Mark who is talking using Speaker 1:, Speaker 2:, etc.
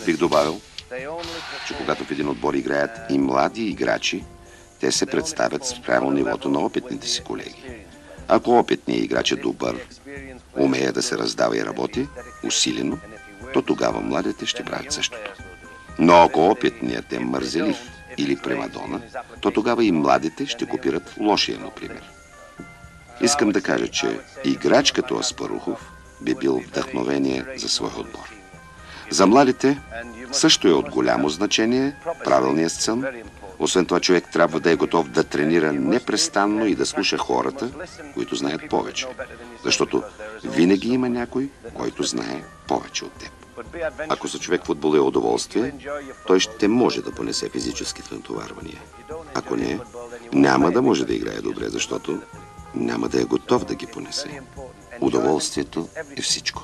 Speaker 1: Бих добавил, че когато в един отбор играят и млади играчи, те се представят спрямо нивото на опитните си колеги. Ако опитният играч е добър, умее да се раздава и работи усилено, то тогава младите ще правят същото. Но ако опитният е мързелив или примадона, то тогава и младите ще копират лошия му пример. Искам да кажа, че играч като Аспарухов би бил вдъхновение за своя отбор. За младите също е от голямо значение правилният сцен. Освен това, човек трябва да е готов да тренира непрестанно и да слуша хората, които знаят повече. Защото винаги има някой, който знае повече от теб. Ако за човек футбол е удоволствие, той ще може да понесе физическите натоварвания. Ако не, няма да може да играе добре, защото няма да е готов да ги понесе. Удоволствието е всичко.